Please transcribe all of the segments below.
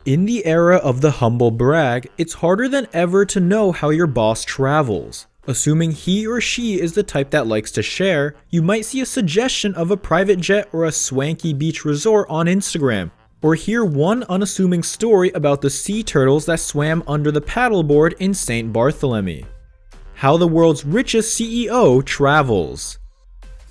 In the era of the humble brag, it's harder than ever to know how your boss travels. Assuming he or she is the type that likes to share, you might see a suggestion of a private jet or a swanky beach resort on Instagram, or hear one unassuming story about the sea turtles that swam under the paddleboard in St. Bartholomew. How the world's richest CEO travels.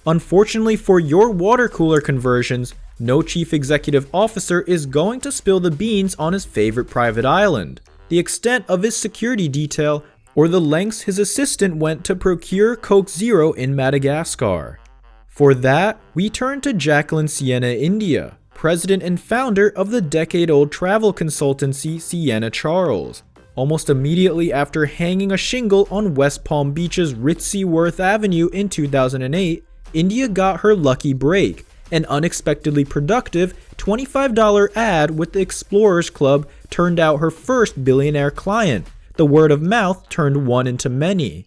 Unfortunately for your water cooler conversions, no chief executive officer is going to spill the beans on his favorite private island, the extent of his security detail, or the lengths his assistant went to procure Coke Zero in Madagascar. For that, we turn to Jacqueline Sienna India, president and founder of the decade-old travel consultancy Sienna Charles. Almost immediately after hanging a shingle on West Palm Beach's ritzy Worth Avenue in 2008, India got her lucky break. An unexpectedly productive $25 ad with the Explorers Club turned out her first billionaire client. The word of mouth turned one into many.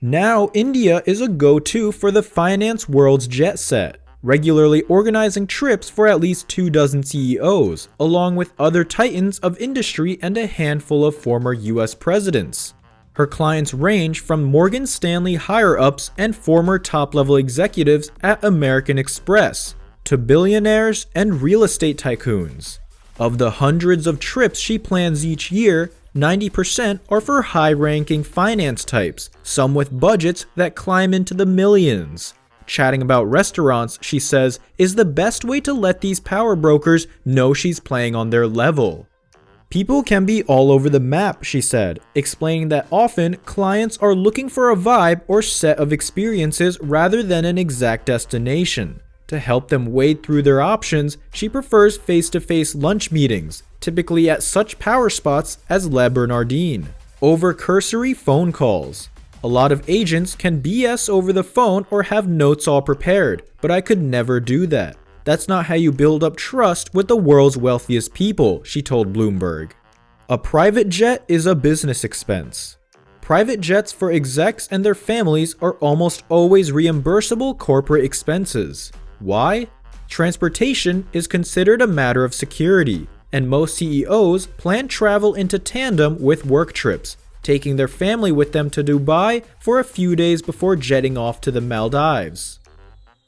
Now India is a go-to for the finance world's jet set, regularly organizing trips for at least 24 CEOs, along with other titans of industry and a handful of former US presidents. Her clients range from Morgan Stanley higher-ups and former top-level executives at American Express, to billionaires and real estate tycoons. Of the hundreds of trips she plans each year, 90% are for high-ranking finance types, some with budgets that climb into the millions. Chatting about restaurants, she says, is the best way to let these power brokers know she's playing on their level. People can be all over the map, she said, explaining that often clients are looking for a vibe or set of experiences rather than an exact destination. To help them wade through their options, she prefers face-to-face lunch meetings, typically at such power spots as Le Bernardin, over cursory phone calls. A lot of agents can BS over the phone or have notes all prepared, but I could never do that. That's not how you build up trust with the world's wealthiest people, she told Bloomberg. A private jet is a business expense. Private jets for execs and their families are almost always reimbursable corporate expenses. Why? Transportation is considered a matter of security, and most CEOs plan travel into tandem with work trips, taking their family with them to Dubai for a few days before jetting off to the Maldives.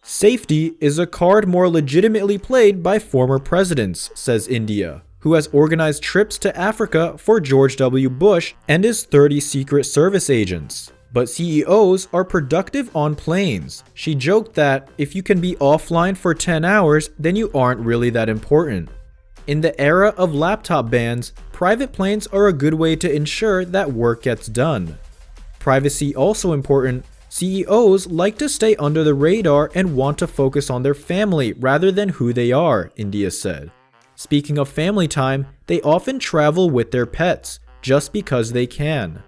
Safety is a card more legitimately played by former presidents, says India, who has organized trips to Africa for George W. Bush and his 30 Secret Service agents. But CEOs are productive on planes. She joked that if you can be offline for 10 hours, then you aren't really that important. In the era of laptop bans, private planes are a good way to ensure that work gets done. Privacy also important. CEOs like to stay under the radar and want to focus on their family rather than who they are, India said. Speaking of family time, they often travel with their pets, just because they can.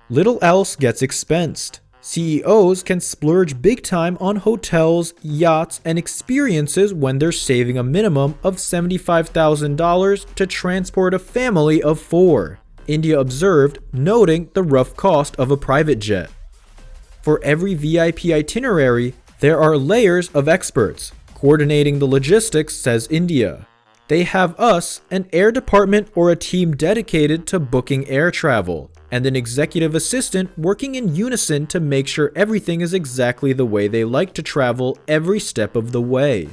Little else gets expensed. CEOs can splurge big time on hotels, yachts, and experiences when they're saving a minimum of $75,000 to transport a family of 4, India observed, noting the rough cost of a private jet. For every VIP itinerary, there are layers of experts coordinating the logistics, says India. They have us, an air department or a team dedicated to booking air travel, and an executive assistant working in unison to make sure everything is exactly the way they like to travel every step of the way.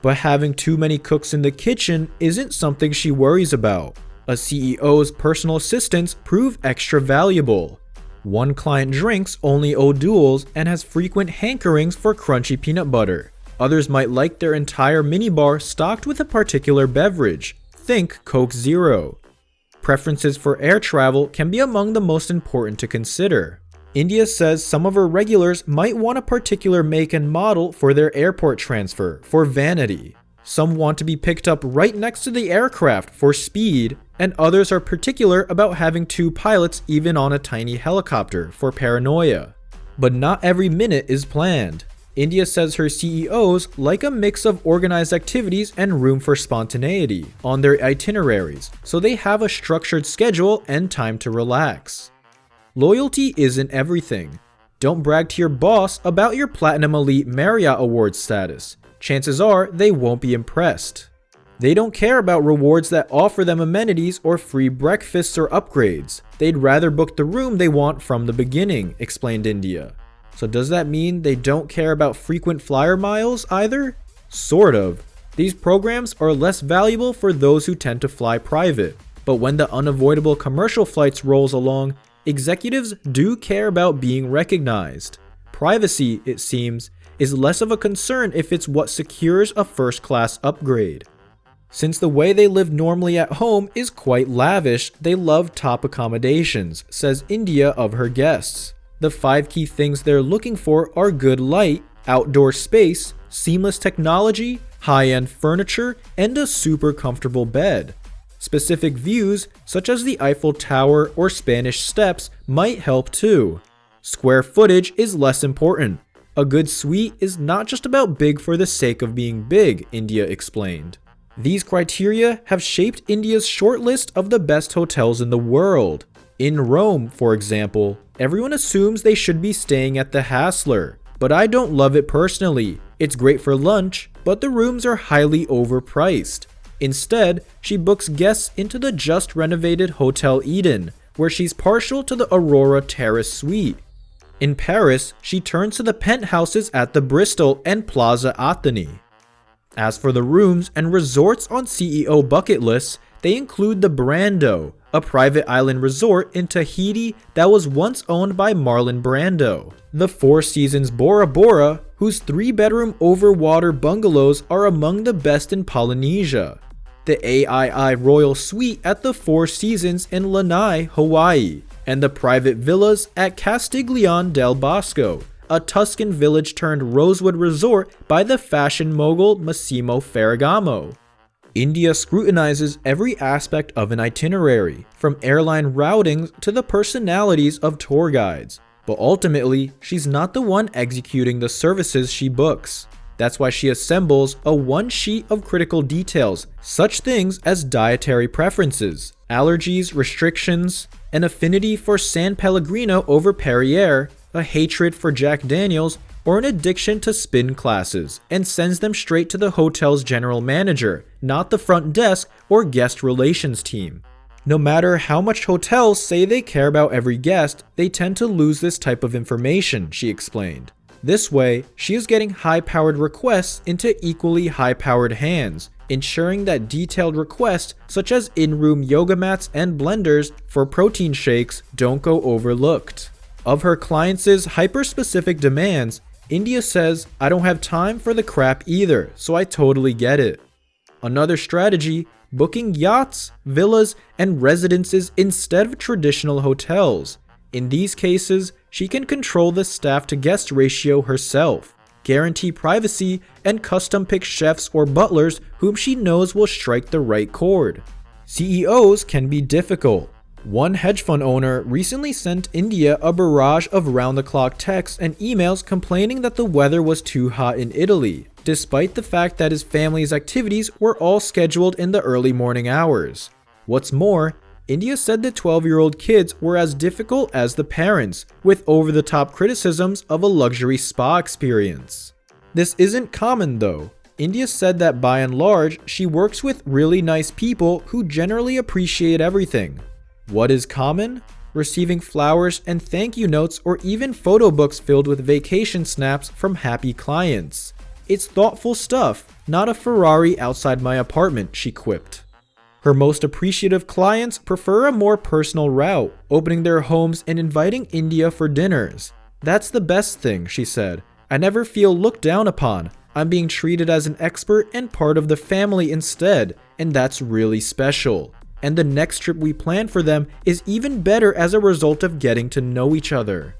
But having too many cooks in the kitchen isn't something she worries about. A CEO's personal assistants prove extra valuable. One client drinks only O'Doul's and has frequent hankerings for crunchy peanut butter. Others might like their entire minibar stocked with a particular beverage. Think Coke Zero. Preferences for air travel can be among the most important to consider. India says some of her regulars might want a particular make and model for their airport transfer for vanity. Some want to be picked up right next to the aircraft for speed, and others are particular about having 2 pilots even on a tiny helicopter for paranoia. But not every minute is planned. India says her CEOs like a mix of organized activities and room for spontaneity on their itineraries, so they have a structured schedule and time to relax. Loyalty isn't everything. Don't brag to your boss about your Platinum Elite Marriott Award status. Chances are they won't be impressed. They don't care about rewards that offer them amenities or free breakfasts or upgrades. They'd rather book the room they want from the beginning, explained India. So does that mean they don't care about frequent flyer miles either? Sort of. These programs are less valuable for those who tend to fly private. But when the unavoidable commercial flights rolls along, executives do care about being recognized. Privacy, it seems, is less of a concern if it's what secures a first-class upgrade. Since the way they live normally at home is quite lavish, they love top accommodations, says India of her guests. The 5 key things they're looking for are good light, outdoor space, seamless technology, high-end furniture, and a super comfortable bed. Specific views, such as the Eiffel Tower or Spanish Steps, might help too. Square footage is less important. A good suite is not just about big for the sake of being big, India explained. These criteria have shaped India's short list of the best hotels in the world. In Rome, for example, everyone assumes they should be staying at the Hassler, but I don't love it personally. It's great for lunch, but the rooms are highly overpriced. Instead, she books guests into the just renovated Hotel Eden, where she's partial to the Aurora Terrace suite. In Paris, she turns to the penthouses at the Bristol and Plaza Athénée. As for the rooms and resorts on CEO bucket lists, they include the Brando, a private island resort in Tahiti that was once owned by Marlon Brando. The Four Seasons Bora Bora, whose 3-bedroom over-water bungalows are among the best in Polynesia. The AII Royal Suite at the Four Seasons in Lanai, Hawaii. And the private villas at Castiglione del Bosco, a Tuscan village turned Rosewood resort by the fashion mogul Massimo Ferragamo. India scrutinizes every aspect of an itinerary, from airline routings to the personalities of tour guides. But ultimately, she's not the one executing the services she books. That's why she assembles a one sheet of critical details, such things as dietary preferences, allergies, restrictions, an affinity for San Pellegrino over Perrier, a hatred for Jack Daniels, or an addiction to spin classes, and sends them straight to the hotel's general manager, not the front desk or guest relations team. No matter how much hotels say they care about every guest, they tend to lose this type of information, she explained. This way, she is getting high-powered requests into equally high-powered hands, ensuring that detailed requests such as in-room yoga mats and blenders for protein shakes don't go overlooked. Of her clients' hyper-specific demands, India says, "I don't have time for the crap either, so I totally get it." Another strategy, booking yachts, villas, and residences instead of traditional hotels. In these cases, she can control the staff-to-guest ratio herself, guarantee privacy, and custom-pick chefs or butlers whom she knows will strike the right chord. CEOs can be difficult. One hedge fund owner recently sent India a barrage of round-the-clock texts and emails complaining that the weather was too hot in Italy, despite the fact that his family's activities were all scheduled in the early morning hours. What's more, India said the 12-year-old kids were as difficult as the parents, with over-the-top criticisms of a luxury spa experience. This isn't common though. India said that by and large, she works with really nice people who generally appreciate everything. What is common? Receiving flowers and thank you notes or even photo books filled with vacation snaps from happy clients. It's thoughtful stuff, not a Ferrari outside my apartment, she quipped. Her most appreciative clients prefer a more personal route, opening their homes and inviting India for dinners. That's the best thing, she said. I never feel looked down upon. I'm being treated as an expert and part of the family instead, and that's really special. And the next trip we plan for them is even better as a result of getting to know each other.